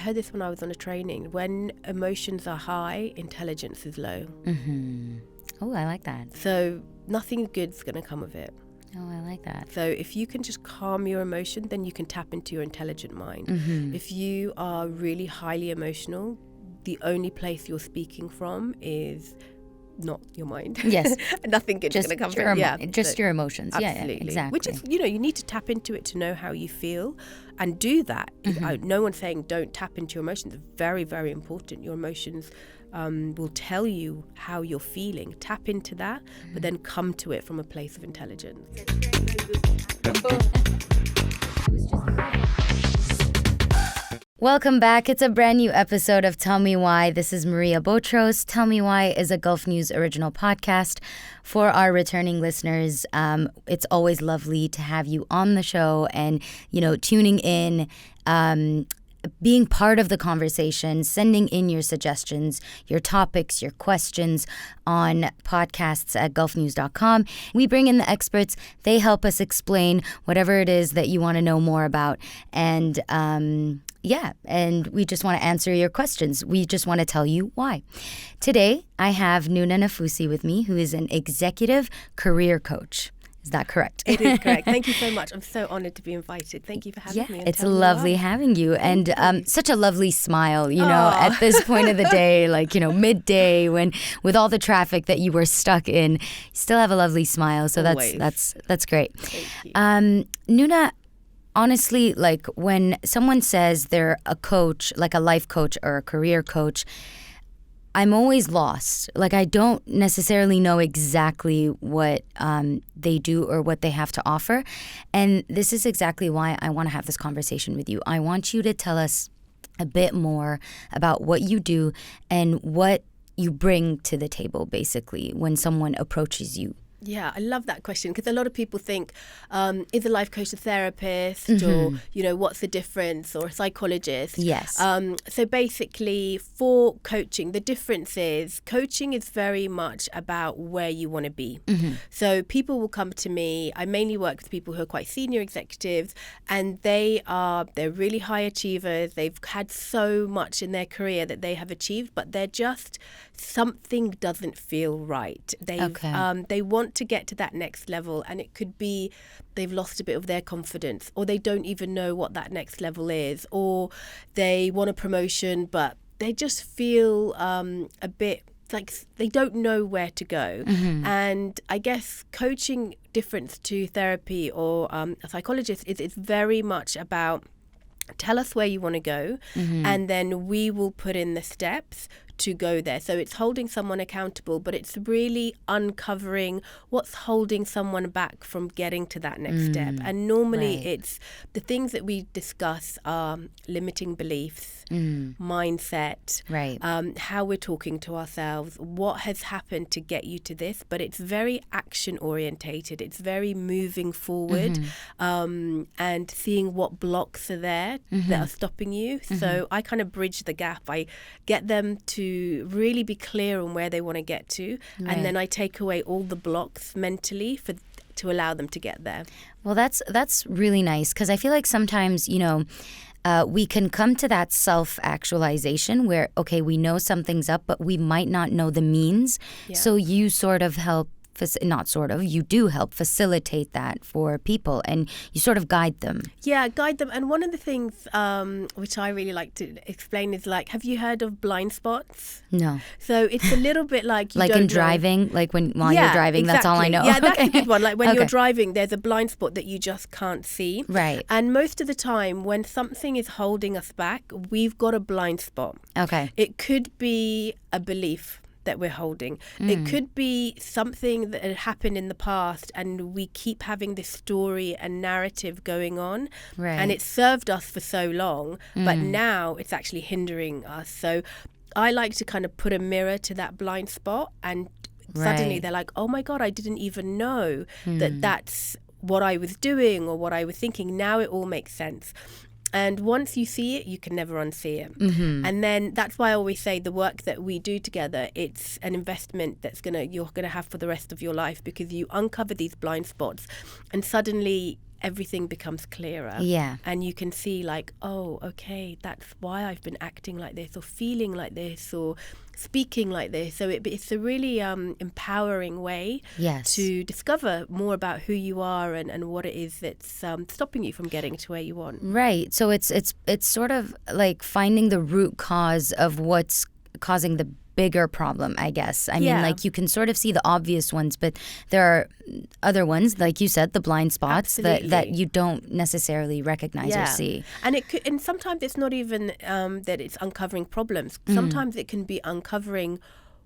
heard this when I was on a training. When emotions are high, intelligence is low. Mm-hmm. Oh, I like that. So nothing good's going to come of it. Oh, I like that. So if you can just calm your emotion, then you can tap into your intelligent mind. Mm-hmm. If you are really highly emotional, the only place you're speaking from is not your mind. Yes. Nothing good's going to come from it. Just your emotions. Absolutely. Yeah, exactly. Which is, you need to tap into it to know how you feel and do that. Mm-hmm. No one's saying don't tap into your emotions. It's very, very important. Your emotions will tell you how you're feeling. Tap into that, but then come to it from a place of intelligence. Welcome back. It's a brand new episode of Tell Me Why. This is Maria Botros. Tell Me Why is a Gulf News original podcast. For our returning listeners, it's always lovely to have you on the show and, tuning in, being part of the conversation, sending in your suggestions, your topics, your questions on podcasts at gulfnews.com. We bring in the experts. They help us explain whatever it is that you want to know more about. And and we just want to answer your questions. We just want to tell you why. Today, I have Noona Nafousi with me, who is an executive career coach. Is that correct? It is correct. Thank you so much. I'm so honored to be invited. Thank you for having me. It's lovely having you. And such a lovely smile, at this point of the day, midday, when with all the traffic that you were stuck in, you still have a lovely smile. So that's great. Thank you. Noona, honestly, when someone says they're a coach, like a life coach or a career coach, I'm always lost. I don't necessarily know exactly what they do or what they have to offer. And this is exactly why I want to have this conversation with you. I want you to tell us a bit more about what you do and what you bring to the table, basically, when someone approaches you. Yeah, I love that question because a lot of people think, is a life coach a therapist Mm-hmm. or, what's the difference, or a psychologist? Yes. So basically for coaching, the difference is coaching is very much about where you want to be. Mm-hmm. So people will come to me. I mainly work with people who are quite senior executives, and they're really high achievers. They've had so much in their career that they have achieved, but they're just, something doesn't feel right. They want to get to that next level, and it could be they've lost a bit of their confidence, or they don't even know what that next level is, or they want a promotion but they just feel a bit like they don't know where to go. Mm-hmm. And I guess coaching, difference to therapy or a psychologist, is it's very much about tell us where you want to go, Mm-hmm. and then we will put in the steps to go there. So it's holding someone accountable, but it's really uncovering what's holding someone back from getting to that next step. And normally it's the things that we discuss are limiting beliefs, mindset, how we're talking to ourselves, what has happened to get you to this. But it's very action orientated. It's very moving forward, and seeing what blocks are there that are stopping you. So I kind of bridge the gap. I get them to really be clear on where they want to get to, and then I take away all the blocks mentally to allow them to get there. Well, that's really nice, because I feel like sometimes, we can come to that self-actualization where, okay, we know something's up, but we might not know the means. Yeah. So you sort of help, you do help facilitate that for people, and you sort of guide them. Yeah, guide them. And one of the things which I really like to explain is have you heard of blind spots? No. So it's a little bit like you like don't in driving, know. While you're driving, exactly. That's all I know. Yeah, that's a good one. Like when Okay. you're driving, there's a blind spot that you just can't see. Right. And most of the time, when something is holding us back, we've got a blind spot. Okay. It could be a belief that we're holding. It could be something that had happened in the past, and we keep having this story and narrative going on, and it served us for so long, but now it's actually hindering us. So I like to kind of put a mirror to that blind spot, and suddenly they're like, oh my God, I didn't even know that that's what I was doing or what I was thinking. Now it all makes sense. And once you see it, you can never unsee it. And then that's why I always say the work that we do together, it's an investment you're gonna have for the rest of your life, because you uncover these blind spots, and suddenly everything becomes clearer. Yeah. And you can see like, oh, okay, that's why I've been acting like this or feeling like this or speaking like this. So it's a really empowering way to discover more about who you are and what it is that's stopping you from getting to where you want. Right. So it's sort of like finding the root cause of what's causing the bigger problem, I guess. I mean, like, you can sort of see the obvious ones, but there are other ones, like you said, the blind spots that you don't necessarily recognize or see. And sometimes it's not even that it's uncovering problems. Sometimes it can be uncovering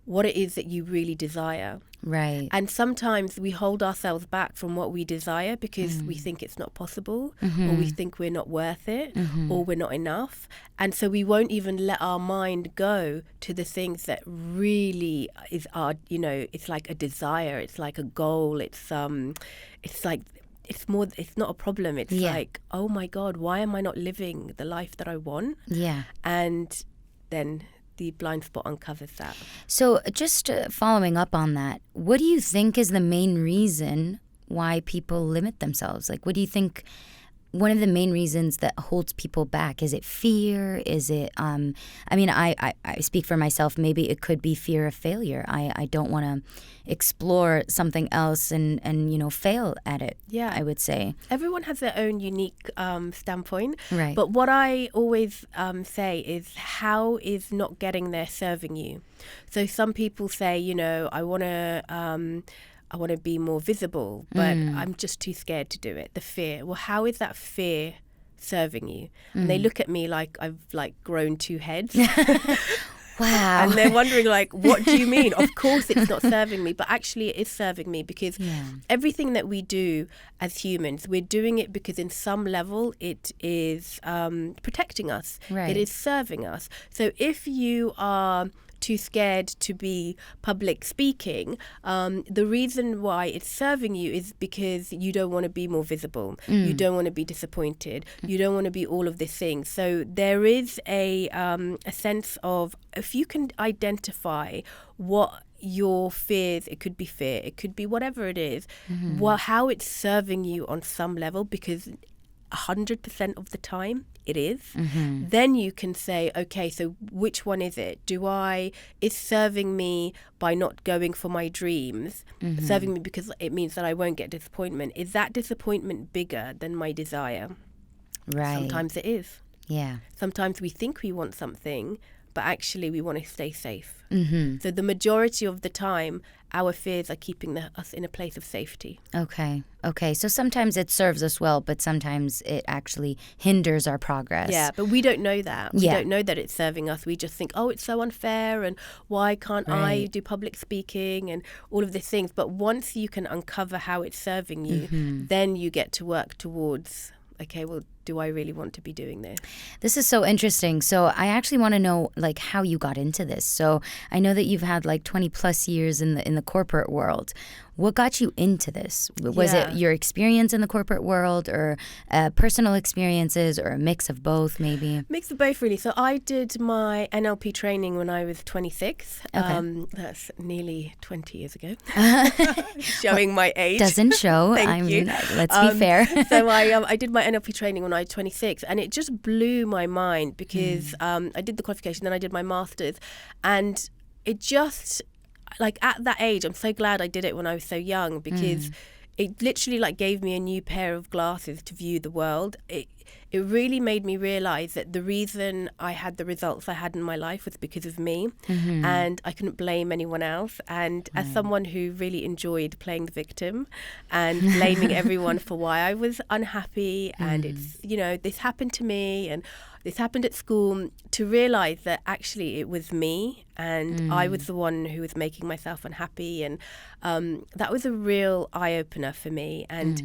what it is that you really desire. Right. And sometimes we hold ourselves back from what we desire because we think it's not possible, or we think we're not worth it, or we're not enough. And so we won't even let our mind go to the things that really is our, it's like a desire, it's like a goal, it's like, it's not a problem. It's like, oh my God, why am I not living the life that I want? Yeah. And then the blind spot uncovers that. So just following up on that, what do you think is the main reason why people limit themselves? Like, what do you think one of the main reasons that holds people back? Is it fear? Is it, I mean, I speak for myself. Maybe it could be fear of failure. I don't want to explore something else and fail at it. Yeah, I would say. Everyone has their own unique standpoint. Right. But what I always say is, how is not getting there serving you? So some people say, I want to be more visible, but I'm just too scared to do it. The fear. Well, how is that fear serving you? And they look at me like I've grown two heads. Wow. And they're wondering what do you mean? Of course it's not serving me, but actually it is serving me because everything that we do as humans, we're doing it because in some level it is protecting us. Right. It is serving us. So if you are too scared to be public speaking, the reason why it's serving you is because you don't want to be more visible. You don't want to be disappointed. You don't want to be all of these things. So there is a sense of, if you can identify what your fears, it could be fear, it could be whatever it is, how it's serving you on some level, because 100% of the time it is, then you can say, okay, so which one is it? Is serving me by not going for my dreams, serving me because it means that I won't get disappointment? Is that disappointment bigger than my desire? Right. Sometimes it is. Yeah. Sometimes we think we want something, but actually we want to stay safe. So the majority of the time, our fears are keeping us in a place of safety. Okay. So sometimes it serves us well, but sometimes it actually hinders our progress. Yeah, but we don't know that. We don't know that it's serving us. We just think, oh, it's so unfair, and why can't I do public speaking and all of these things. But once you can uncover how it's serving you, then you get to work towards, okay, well, do I really want to be doing this? This is so interesting. So I actually want to know how you got into this. So I know that you've had 20 plus years in the corporate world. What got you into this? Was it your experience in the corporate world, or personal experiences, or a mix of both, maybe? Mix of both, really. So I did my NLP training when I was 26. Okay. That's nearly 20 years ago. Showing my age. Doesn't show. Thank you. Let's be fair. So I did my NLP training when I was 26, and it just blew my mind because I did the qualification, then I did my master's, and it just, at that age, I'm so glad I did it when I was so young, because it literally gave me a new pair of glasses to view the world. It really made me realize that the reason I had the results I had in my life was because of me, and I couldn't blame anyone else. And as someone who really enjoyed playing the victim and blaming everyone for why I was unhappy, and it's, this happened to me and this happened at school, to realize that actually it was me, and I was the one who was making myself unhappy. And that was a real eye-opener for me. And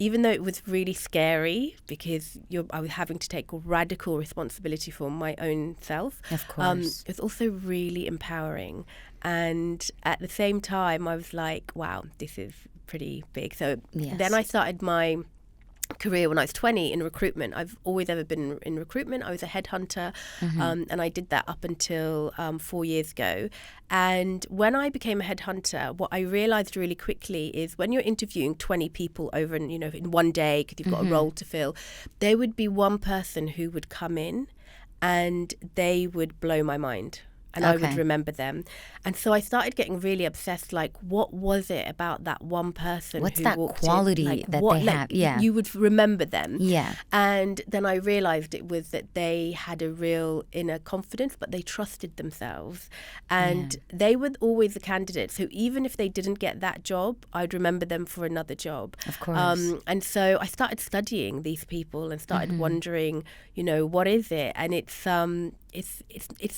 even though it was really scary, because I was having to take radical responsibility for my own self, of course, it was also really empowering. And at the same time, I was like, wow, this is pretty big. So then I started my career when I was 20 in recruitment. I've always ever been in recruitment. I was a headhunter, and I did that up until 4 years ago. And when I became a headhunter, what I realized really quickly is when you're interviewing 20 people over in one day, because you've got a role to fill, there would be one person who would come in and they would blow my mind. And I would remember them. And so I started getting really obsessed, like, what was it about that one person What's who that walked quality in? Like, that what, they like, have? Yeah. You would remember them. Yeah. And then I realized it was that they had a real inner confidence, but they trusted themselves. And they were always the candidates. So even if they didn't get that job, I'd remember them for another job. Of course. And so I started studying these people and started wondering, what is it? And it's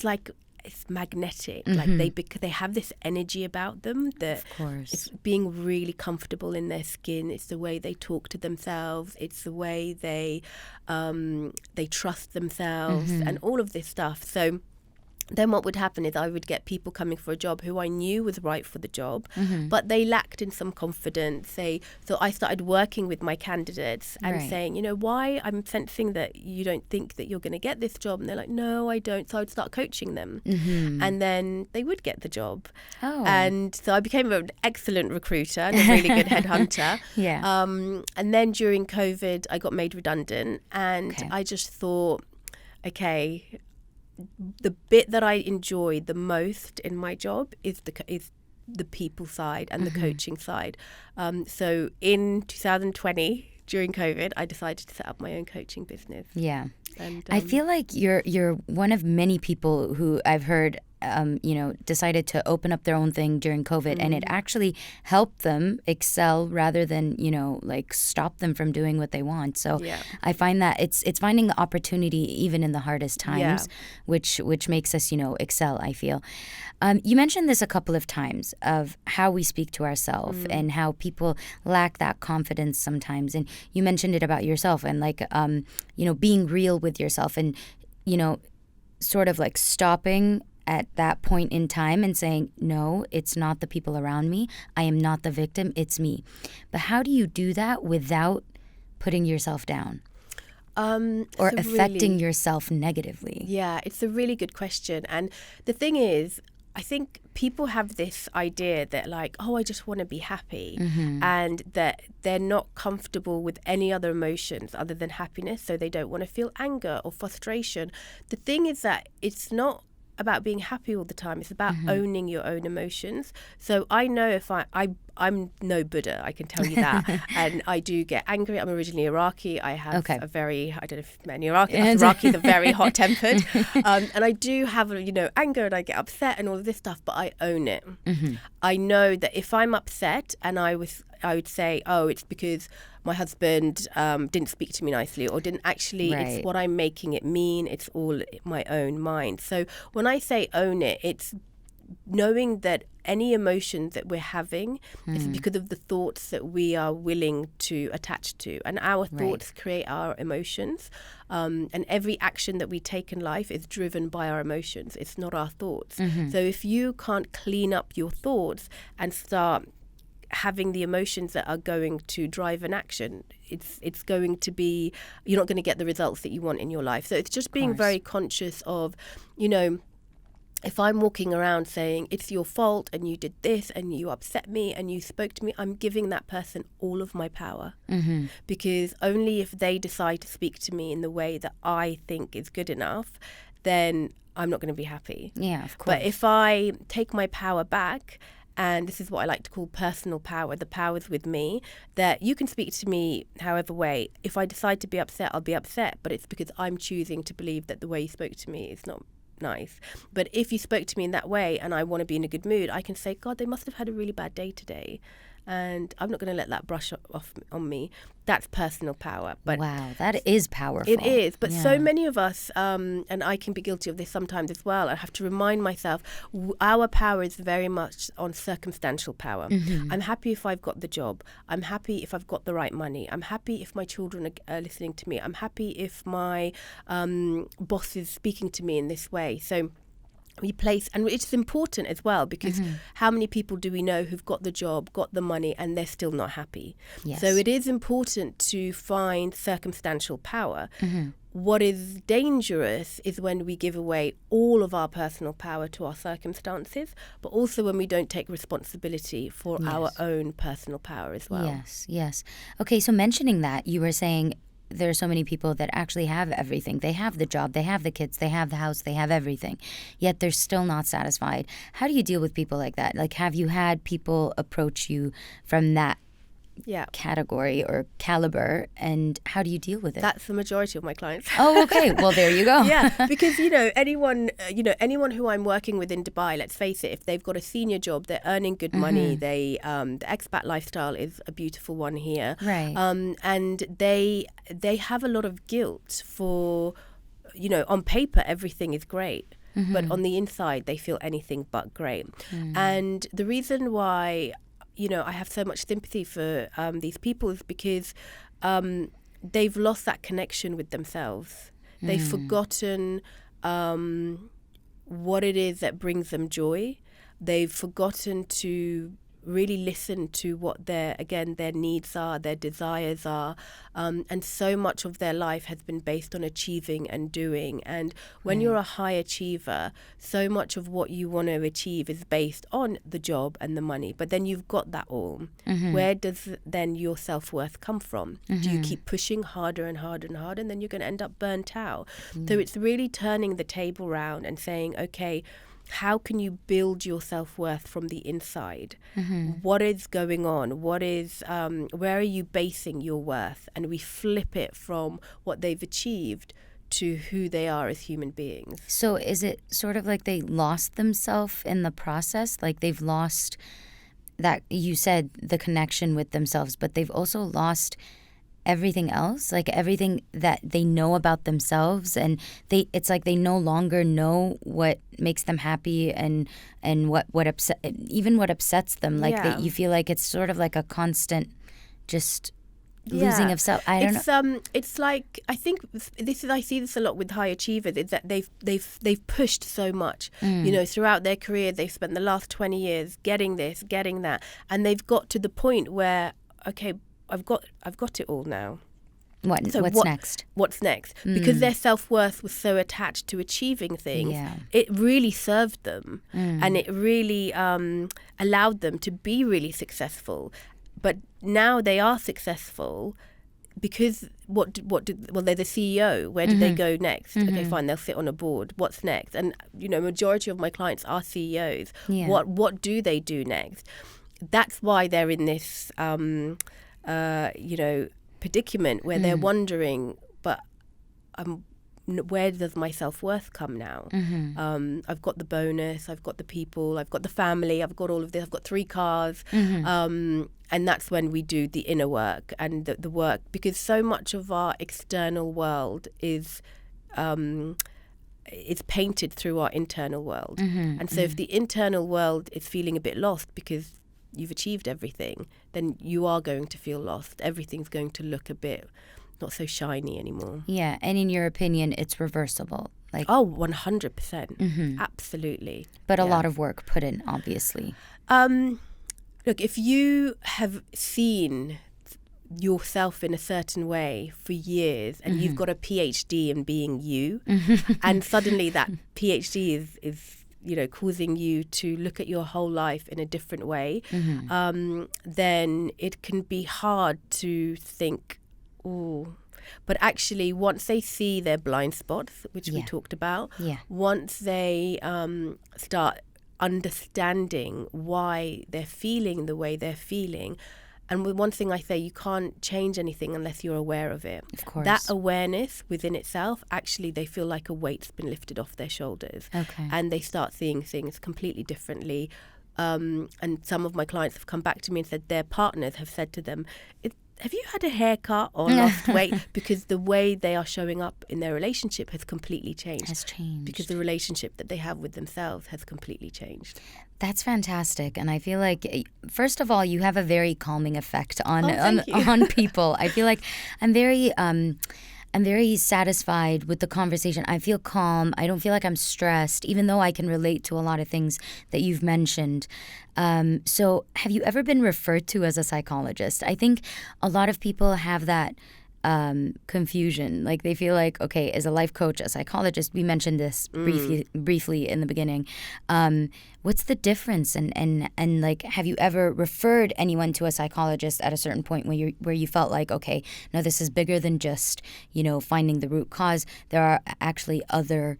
like, it's magnetic. Like they have this energy about them that it's being really comfortable in their skin. It's the way they talk to themselves. It's the way they trust themselves and all of this stuff. So then what would happen is I would get people coming for a job who I knew was right for the job, but they lacked in some confidence. So I started working with my candidates and saying, why I'm sensing that you don't think that you're going to get this job. And they're like, no, I don't. So I'd start coaching them. And then they would get the job. And so I became an excellent recruiter and a really good headhunter. And then during COVID, I got made redundant. And I just thought, okay, the bit that I enjoy the most in my job is the people side and the coaching side. So in 2020, during COVID, I decided to set up my own coaching business. Yeah. And I feel like you're one of many people who I've heard decided to open up their own thing during COVID, and it actually helped them excel rather than, like stop them from doing what they want. So I find that it's finding the opportunity even in the hardest times, which makes us, excel, I feel. You mentioned this a couple of times of how we speak to ourselves and how people lack that confidence sometimes. And you mentioned it about yourself and like, being real with yourself and, sort of like stopping at that point in time and saying, no, it's not the people around me. I am not the victim. It's me. But how do you do that without putting yourself down? Or affecting yourself negatively? Yeah, it's a really good question. And the thing is, I think people have this idea that like, oh, I just want to be happy, and that they're not comfortable with any other emotions other than happiness. So they don't want to feel anger or frustration. The thing is that it's not about being happy all the time. It's about owning your own emotions. So I know if I'm no Buddha, I can tell you that. And I do get angry. I'm originally Iraqi. I have a very, I don't know if many Iraqis are very hot-tempered. And I do have, anger and I get upset and all of this stuff, but I own it. I know that if I'm upset and I would say, oh, it's because my husband didn't speak to me nicely or didn't actually, it's what I'm making it mean. It's all my own mind. So when I say own it, it's knowing that any emotion that we're having is because of the thoughts that we are willing to attach to. And our thoughts create our emotions. And every action that we take in life is driven by our emotions. It's not our thoughts. So if you can't clean up your thoughts and start having the emotions that are going to drive an action, it's going to be, you're not going to get the results that you want in your life. So it's just being very conscious of, if I'm walking around saying it's your fault and you did this and you upset me and you spoke to me, I'm giving that person all of my power. Because only if they decide to speak to me in the way that I think is good enough, then I'm not going to be happy. Yeah, of course. But if I take my power back, and this is what I like to call personal power, the power's with me, that you can speak to me however way. If I decide to be upset, I'll be upset, but it's because I'm choosing to believe that the way you spoke to me is not nice. But if you spoke to me in that way and I want to be in a good mood, I can say, God, they must have had a really bad day today, and I'm not going to let that brush off on me. That's personal power. But wow, that is powerful. It is. But so many of us, and I can be guilty of this sometimes as well, I have to remind myself, our power is very much on circumstantial power. I'm happy if I've got the job. I'm happy if I've got the right money. I'm happy if my children are listening to me. I'm happy if my boss is speaking to me in this way. So we place, and it's important as well, because how many people do we know who've got the job, got the money, and they're still not happy? Yes. So it is important to find circumstantial power. What is dangerous is when we give away all of our personal power to our circumstances, but also when we don't take responsibility for our own personal power as well. Yes, yes. Okay, so mentioning that, you were saying there are so many people that actually have everything. They have the job, they have the kids, they have the house, they have everything, yet they're still not satisfied. How do you deal with people like that? Like, have you had people approach you from that category or caliber, and how do you deal with it? That's the majority of my clients. Oh, okay. Well, there you go. Yeah, because anyone who I'm working with in Dubai, let's face it, if they've got a senior job, they're earning good money. They the expat lifestyle is a beautiful one here, right? And they have a lot of guilt for, on paper everything is great. But on the inside, they feel anything but great. And the reason why I have so much sympathy for these people is because they've lost that connection with themselves. They've forgotten what it is that brings them joy. They've forgotten to really listen to what their needs are, their desires are, and so much of their life has been based on achieving and doing. And when you're a high achiever, so much of what you want to achieve is based on the job and the money, but then you've got that all. Where does then your self-worth come from? Do you keep pushing harder and harder and harder, and then you're going to end up burnt out? So it's really turning the table round and saying, okay, how can you build your self-worth from the inside? What is going on? Where are you basing your worth? And we flip it from what they've achieved to who they are as human beings. So is it sort of like they lost themselves in the process? Like they've lost that, you said, the connection with themselves, but they've also lost everything else, like everything that they know about themselves, and it's like they no longer know what makes them happy and what upsets them. Like you feel like it's sort of like a constant just losing of self. I don't know. It's like, I think I see this a lot with high achievers, is that they've pushed so much. Throughout their career, they've spent the last 20 years getting this, getting that, and they've got to the point where, okay, I've got it all now. What's next? What's next? Because their self-worth was so attached to achieving things, it really served them, and it really allowed them to be really successful. But now they are successful because well, they're the CEO. Where do they go next? Okay, fine, they'll sit on a board. What's next? And majority of my clients are CEOs. What do they do next? That's why they're in this predicament where they're wondering, but where does my self-worth come now? I've got the bonus, I've got the people, I've got the family, I've got all of this, I've got 3 cars. And that's when we do the inner work and the work, because so much of our external world is painted through our internal world. And so if the internal world is feeling a bit lost because you've achieved everything, then you are going to feel lost. Everything's going to look a bit not so shiny anymore. Yeah, and in your opinion, it's reversible? Like 100%. Absolutely. But a lot of work put in, obviously. Look, if you have seen yourself in a certain way for years and you've got a PhD in being you, and suddenly that PhD is causing you to look at your whole life in a different way, then it can be hard to think, oh. But actually, once they see their blind spots, which we talked about, once they start understanding why they're feeling the way they're feeling. And one thing I say, you can't change anything unless you're aware of it. Of course. That awareness within itself, actually, they feel like a weight's been lifted off their shoulders. Okay. And they start seeing things completely differently. And some of my clients have come back to me and said their partners have said to them, have you had a haircut or lost weight? Because the way they are showing up in their relationship has completely changed. Has changed. Because the relationship that they have with themselves has completely changed. That's fantastic. And I feel like, first of all, you have a very calming effect on people. I feel like I'm very... I'm very satisfied with the conversation. I feel calm. I don't feel like I'm stressed, even though I can relate to a lot of things that you've mentioned. So have you ever been referred to as a psychologist? I think a lot of people have that confusion. Like they feel like, okay, as a life coach, a psychologist, we mentioned this briefly in the beginning. What's the difference? And like, have you ever referred anyone to a psychologist at a certain point where you felt like, okay, no, this is bigger than just, finding the root cause. There are actually other,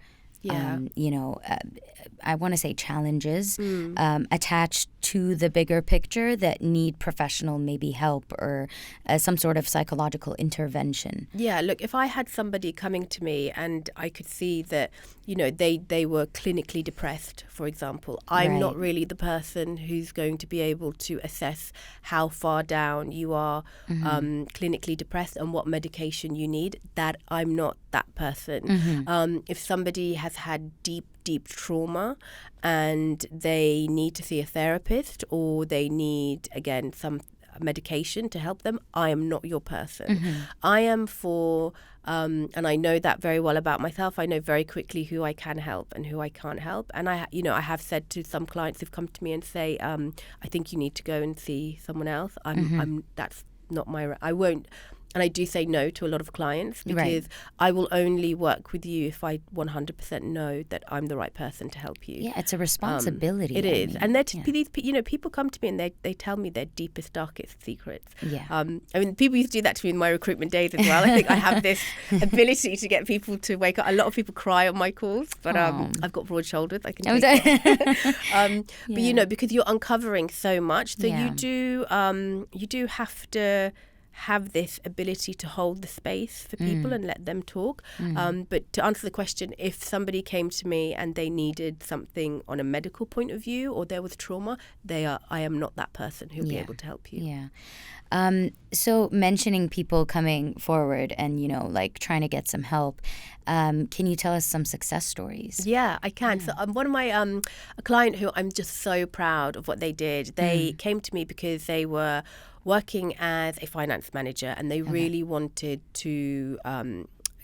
I want to say challenges attached to the bigger picture that need professional maybe help or some sort of psychological intervention. Yeah, look, if I had somebody coming to me and I could see that, they were clinically depressed, for example, I'm not really the person who's going to be able to assess how far down you are clinically depressed and what medication you need. That I'm not that person. If somebody has had deep trauma and they need to see a therapist or they need, again, some medication to help them, I am not your person. I am for, and I know that very well about myself. I know very quickly who I can help and who I can't help. And I have said to some clients who've come to me and say, I think you need to go and see someone else. That's not I won't. And I do say no to a lot of clients because I will only work with you if I 100% know that I'm the right person to help you. Yeah, it's a responsibility. It is. And these, people come to me and they tell me their deepest, darkest secrets. Yeah. People used to do that to me in my recruitment days as well. I think I have this ability to get people to wake up. A lot of people cry on my calls, but I've got broad shoulders. I can take it. But because you're uncovering so much, so you do have to have this ability to hold the space for people and let them talk. But to answer the question, if somebody came to me and they needed something on a medical point of view or there was trauma, I am not that person who'll be able to help you. Yeah. So mentioning people coming forward and, like trying to get some help, can you tell us some success stories? Yeah, I can. So one of my, a client who I'm just so proud of what they did, they came to me because they were working as a finance manager and they really wanted to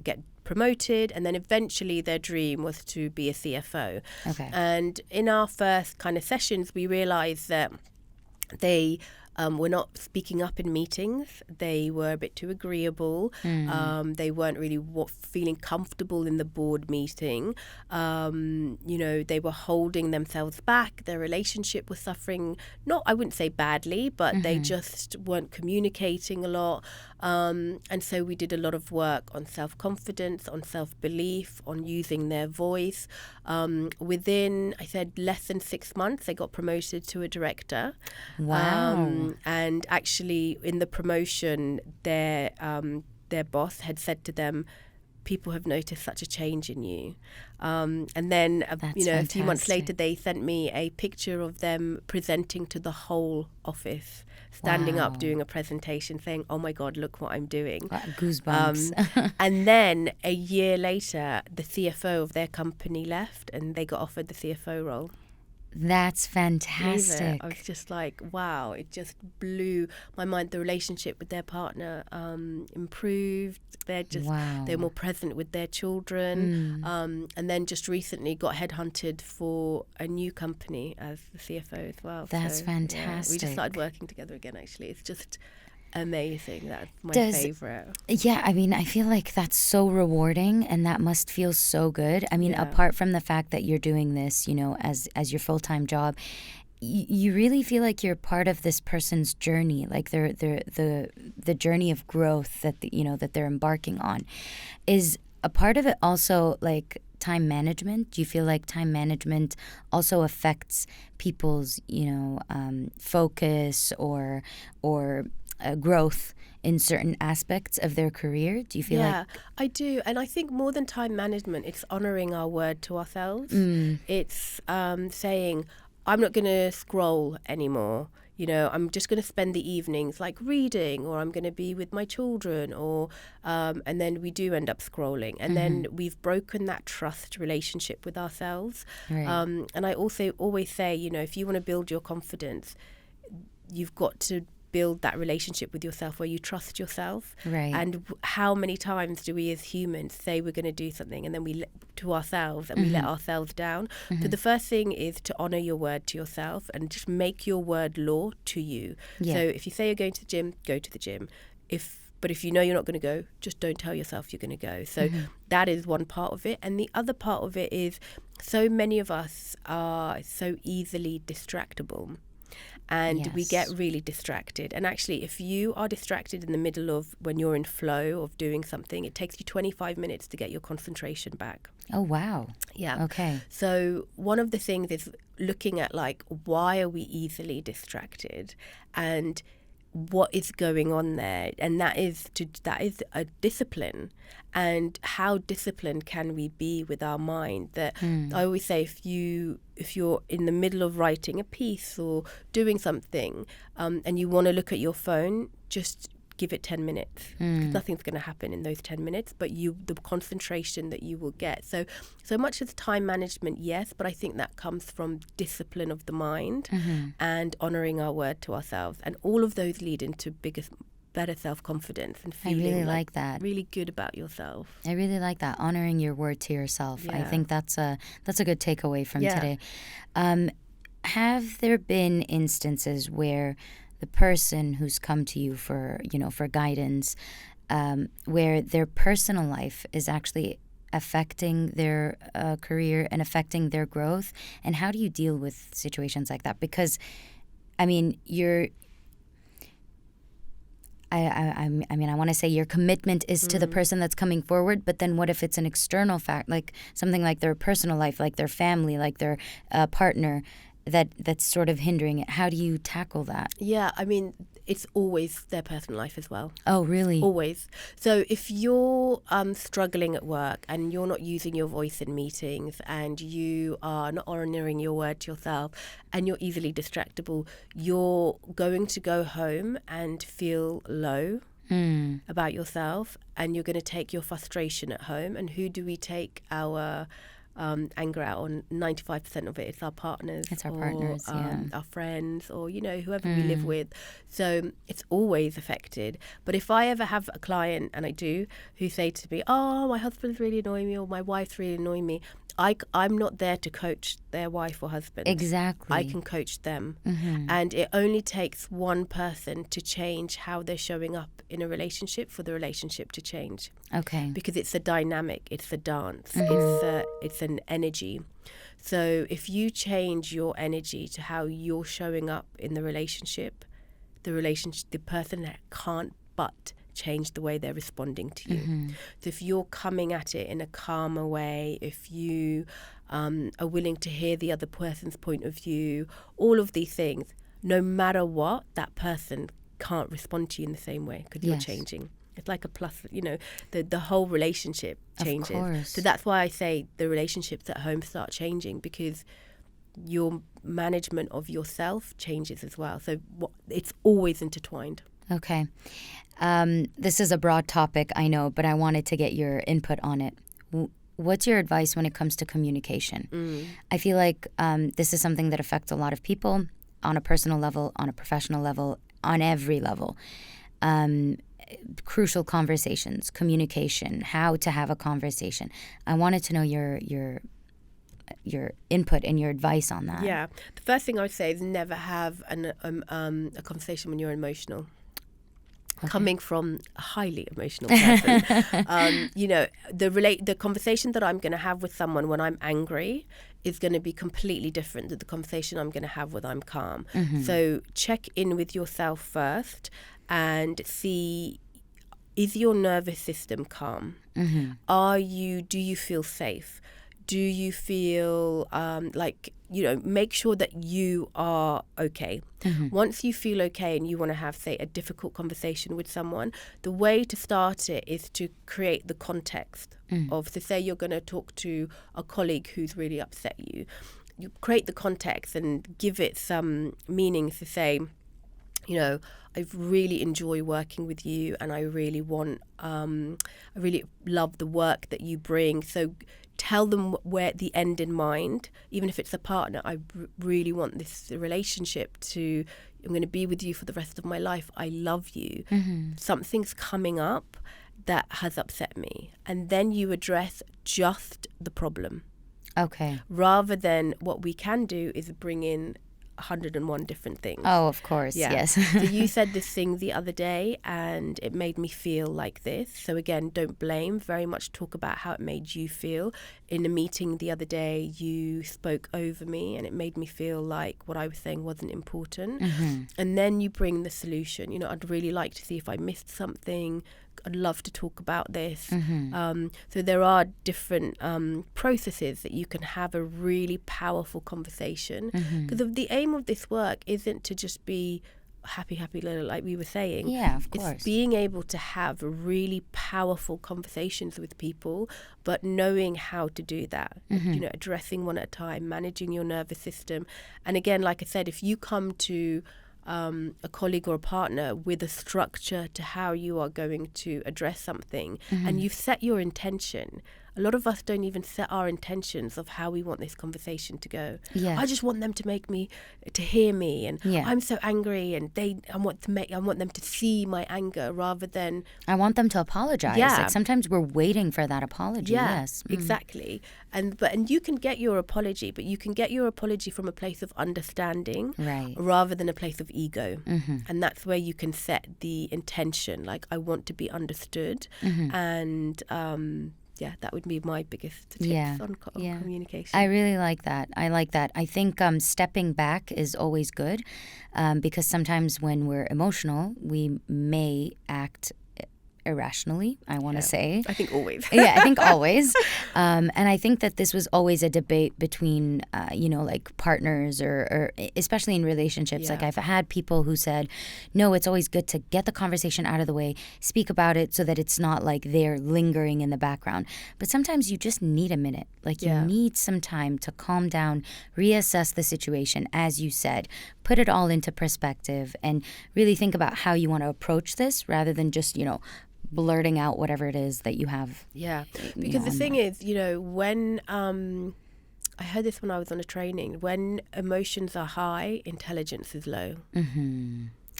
get promoted, and then eventually their dream was to be a CFO. And in our first kind of sessions, we realized that they were not speaking up in meetings. They were a bit too agreeable. They weren't really feeling comfortable in the board meeting. They were holding themselves back. Their relationship was suffering, I wouldn't say badly, but they just weren't communicating a lot. And so we did a lot of work on self-confidence, on self-belief, on using their voice. Within, I said, less than 6 months, they got promoted to a director. Wow. And actually, in the promotion, their boss had said to them, people have noticed such a change in you. And then, a few months later, they sent me a picture of them presenting to the whole office, standing up, doing a presentation, saying, oh my God, look what I'm doing. Goosebumps. And then a year later, the CFO of their company left and they got offered the CFO role. That's fantastic. I was just like, wow, it just blew my mind. The relationship with their partner improved. They were more present with their children. And then just recently got headhunted for a new company as the CFO as well. That's fantastic. We just started working together again, actually. It's just amazing. That's my favorite. Yeah, I mean, I feel like that's so rewarding and that must feel so good. I mean, apart from the fact that you're doing this, as your full-time job, you really feel like you're part of this person's journey, like the journey of growth that that they're embarking on. Is a part of it also like time management? Do you feel like time management also affects people's, focus or growth in certain aspects of their career? Do you feel like... Yeah, I do. And I think more than time management, it's honoring our word to ourselves. It's saying, I'm not going to scroll anymore. I'm just going to spend the evenings like reading, or I'm going to be with my children, or and then we do end up scrolling, and then we've broken that trust relationship with ourselves. And I also always say, if you want to build your confidence, you've got to build that relationship with yourself where you trust yourself. Right. And how many times do we as humans say we're going to do something and then we to ourselves and we let ourselves down? So the first thing is to honor your word to yourself and just make your word law to you. Yeah. So if you say you're going to the gym, go to the gym. But if you know you're not going to go, just don't tell yourself you're going to go. So that is one part of it. And the other part of it is so many of us are so easily distractible. And we get really distracted. And actually, if you are distracted in the middle of when you're in flow of doing something, it takes you 25 minutes to get your concentration back. Oh, wow. Yeah. Okay. So one of the things is looking at like, why are we easily distracted? And what is going on there, and that is a discipline. And how disciplined can we be with our mind? That I always say, if you're in the middle of writing a piece or doing something, and you want to look at your phone, just give it 10 minutes. 'Cause nothing's going to happen in those 10 minutes, but the concentration that you will get. So much as time management, yes, but I think that comes from discipline of the mind and honoring our word to ourselves. And all of those lead into better self-confidence and feeling I really like that. Really good about yourself. I really like that, honoring your word to yourself. I think that's a good takeaway from today. Have there been instances where the person who's come to you for guidance, where their personal life is actually affecting their career and affecting their growth? And how do you deal with situations like that? Because, I mean, I want to say your commitment is to the person that's coming forward, but then what if it's an external fact, like something like their personal life, like their family, like their partner, that's sort of hindering it? How do you tackle that? Yeah, I mean, it's always their personal life as well. Oh, really? Always. So if you're struggling at work and you're not using your voice in meetings and you are not honoring your word to yourself and you're easily distractible, you're going to go home and feel low about yourself, and you're going to take your frustration at home. And who do we take our anger out on? 95% of it is our partners. It's our partners, our friends, or whoever we live with. So it's always affected. But if I ever have a client, and I do, who say to me, "Oh, my husband's really annoying me," or "My wife's really annoying me," I'm not there to coach their wife or husband. Exactly. I can coach them. And it only takes one person to change how they're showing up in a relationship for the relationship to change. Okay. Because it's a dynamic, it's a dance, it's an energy. So if you change your energy to how you're showing up in the relationship, the person can't but change the way they're responding to you. So if you're coming at it in a calmer way, if you are willing to hear the other person's point of view, all of these things, no matter what, that person can't respond to you in the same way because you're changing. It's like a plus, the whole relationship changes. Of course. So that's why I say the relationships at home start changing, because your management of yourself changes as well. So it's always intertwined. Okay. This is a broad topic, I know, but I wanted to get your input on it. What's your advice when it comes to communication? I feel like this is something that affects a lot of people on a personal level, on a professional level, on every level. Crucial conversations, communication, how to have a conversation. I wanted to know your input and your advice on that. Yeah. The first thing I would say is never have a conversation when you're emotional. Okay. Coming from a highly emotional person, the conversation that I'm going to have with someone when I'm angry is going to be completely different than the conversation I'm going to have when I'm calm. So check in with yourself first and see, is your nervous system calm? Do you feel safe? Do you feel make sure that you are okay. Once you feel okay and you want to have, say, a difficult conversation with someone, the way to start it is to create the context of, so say you're going to talk to a colleague who's really upset you. You create the context and give it some meaning to say, I really enjoy working with you, and I really want, I really love the work that you bring. So tell them where the end in mind, even if it's a partner. I really want this relationship to, I'm going to be with you for the rest of my life. I love you. Something's coming up that has upset me. And then you address just the problem. Okay. Rather than what we can do is bring in 101 different things. Oh, of course. Yes. So you said this thing the other day and it made me feel like this. So again, don't blame, very much talk about how it made you feel. In a meeting the other day, you spoke over me and it made me feel like what I was saying wasn't important. And then you bring the solution. You know, I'd really like to see if I missed something. I'd love to talk about this. So there are different processes that you can have a really powerful conversation. Because the aim of this work isn't to just be happy little, like we were saying. Yeah, of course. It's being able to have really powerful conversations with people, but knowing how to do that. You know, addressing one at a time, managing your nervous system. And again, like I said, if you come to a colleague or a partner with a structure to how you are going to address something, and you've set your intention. A lot of us don't even set our intentions of how we want this conversation to go. Yes. I just want them to hear me, and Yeah. I'm so angry, and I want them to see my anger rather than I want them to apologize. Yeah. Like sometimes we're waiting for that apology. Yes. Exactly. And you can get your apology, but you can get your apology from a place of understanding, Right. rather than a place of ego. And that's where you can set the intention, like I want to be understood, and that would be my biggest tips on communication. I really like that. I think stepping back is always good, because sometimes when we're emotional, we may act irrationally, I want to say. I think always. I think always. And I think that this was always a debate between, like partners or especially in relationships. Yeah. Like I've had people who said, no, it's always good to get the conversation out of the way, speak about it so that it's not like they're lingering in the background. But sometimes you just need a minute. Like you need some time to calm down, reassess the situation, as you said, put it all into perspective and really think about how you want to approach this rather than just, blurting out whatever it is that you have. Yeah, because the thing is, when I heard this when I was on a training, when emotions are high, intelligence is low.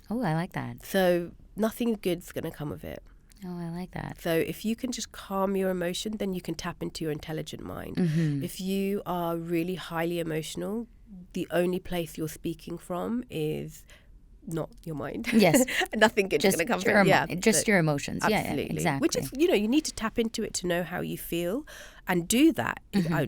Oh, I like that. So nothing good's going to come of it. Oh, I like that. So if you can just calm your emotion, then you can tap into your intelligent mind. If you are really highly emotional, the only place you're speaking from is not your mind. Yes. Nothing good's going to come from it. Just your emotions. Absolutely. Yeah, exactly. Which is, you need to tap into it to know how you feel and do that.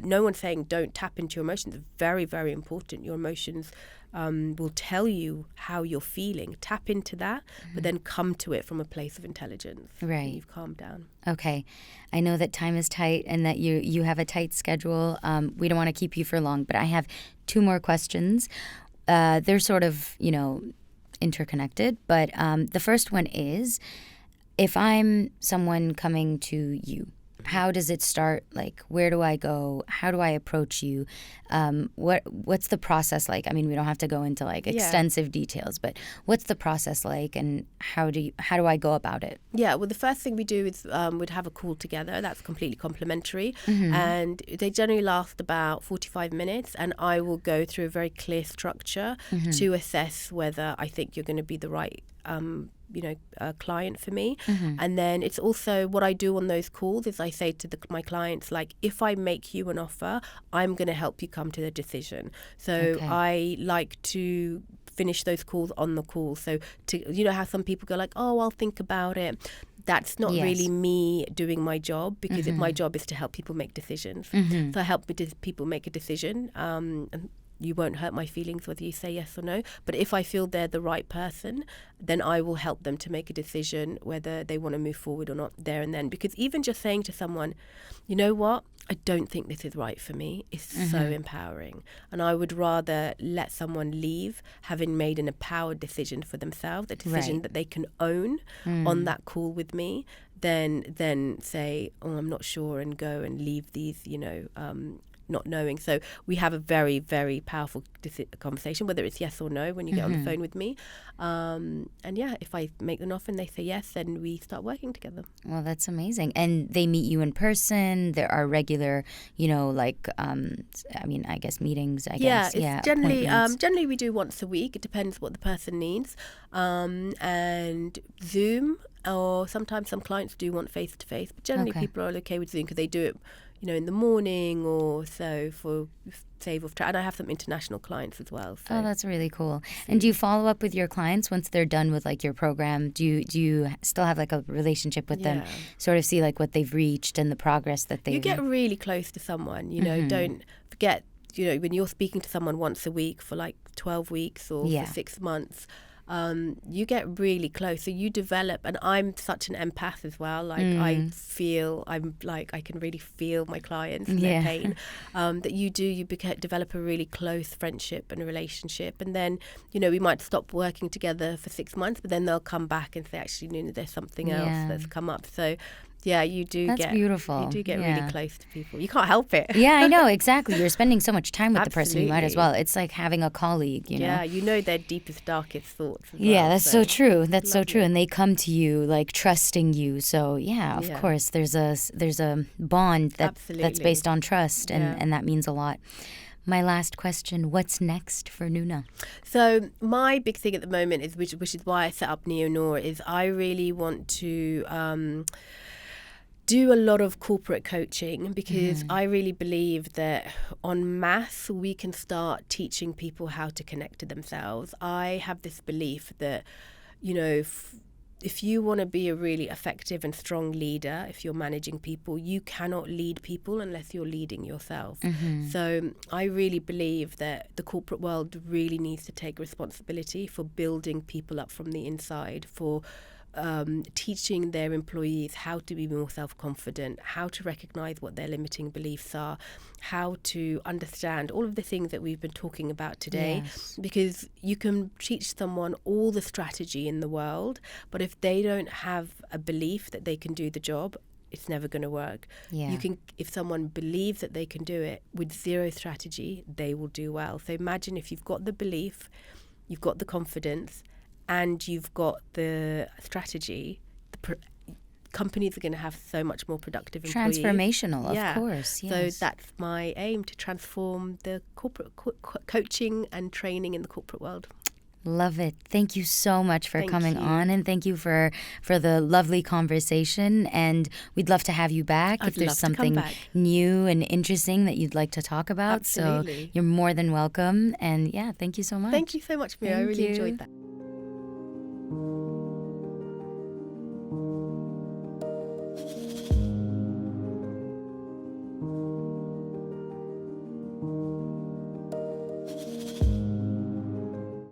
No one's saying don't tap into your emotions. It's very, very important. Your emotions will tell you how you're feeling. Tap into that, but then come to it from a place of intelligence. Right. And you've calmed down. Okay. I know that time is tight and that you have a tight schedule. We don't want to keep you for long, but I have 2 more questions. They're sort of, interconnected, but the first one is, if I'm someone coming to you, how does it start? Like, where do I go? How do I approach you? What's the process like? I mean, we don't have to go into like extensive details, but what's the process like, and how do I go about it? Yeah, well, the first thing we do is we'd have a call together. That's completely complimentary, and they generally last about 45 minutes. And I will go through a very clear structure to assess whether I think you're going to be the right client for me. And then it's also what I do on those calls is I say to my clients, like, if I make you an offer, I'm going to help you come to the decision. So I like to finish those calls on the call. So to how some people go like, oh, I'll think about it. That's not really me doing my job, because my job is to help people make decisions. So I help people make a decision, and you won't hurt my feelings whether you say yes or no. But if I feel they're the right person, then I will help them to make a decision whether they want to move forward or not there and then. Because even just saying to someone, you know what, I don't think this is right for me, is so empowering. And I would rather let someone leave having made an empowered decision for themselves, a decision that they can own on that call with me, than say, oh, I'm not sure, and go and leave these, not knowing. So we have a very, very powerful conversation, whether it's yes or no when you get on the phone with me. And yeah, if I make an offer and they say yes, then we start working together. Well, that's amazing. And they meet you in person. There are regular, I guess meetings, Generally we do once a week. It depends what the person needs. And Zoom, or sometimes some clients do want face-to-face, but generally people are okay with Zoom because they do it, in the morning or so for save of and I have some international clients as well. So. Oh, that's really cool. And do you follow up with your clients once they're done with like your program? Do you still have like a relationship with them? Sort of see like what they've reached and the progress that they've. You get really close to someone. Don't forget. When you're speaking to someone once a week for like 12 weeks or for 6 months. You get really close, so you develop, and I'm such an empath as well. Like I can really feel my clients and their pain. That you develop a really close friendship and a relationship, and then we might stop working together for 6 months, but then they'll come back and say, actually, there's something else that's come up. So. Yeah, you do. That's beautiful. You do get really close to people. You can't help it. Yeah, I know, exactly. You're spending so much time with the person. You might as well. It's like having a colleague, you know. Yeah, their deepest, darkest thoughts. Yeah, that's so true. That's so true. And they come to you like trusting you. So yeah, of course, there's a bond that's based on trust, and that means a lot. My last question, what's next for Noona? So my big thing at the moment is, which is why I set up Noor, is I really want to do a lot of corporate coaching, because I really believe that en masse we can start teaching people how to connect to themselves. I have this belief that, if you want to be a really effective and strong leader, if you're managing people, you cannot lead people unless you're leading yourself. So I really believe that the corporate world really needs to take responsibility for building people up from the inside, for teaching their employees how to be more self-confident, how to recognize what their limiting beliefs are, how to understand all of the things that we've been talking about today. Because you can teach someone all the strategy in the world, but if they don't have a belief that they can do the job, it's never going to work. If someone believes that they can do it with zero strategy, they will do well. So imagine if you've got the belief, you've got the confidence, and you've got the strategy, companies are going to have so much more productive employees. Transformational, of course. Yes. So that's my aim, to transform the corporate coaching and training in the corporate world. Love it. Thank you so much for coming on, and thank you for the lovely conversation. And we'd love to have you back if there's something new and interesting that you'd like to talk about. Absolutely. So you're more than welcome. And yeah, thank you so much. Thank you so much, Mia. I really enjoyed that.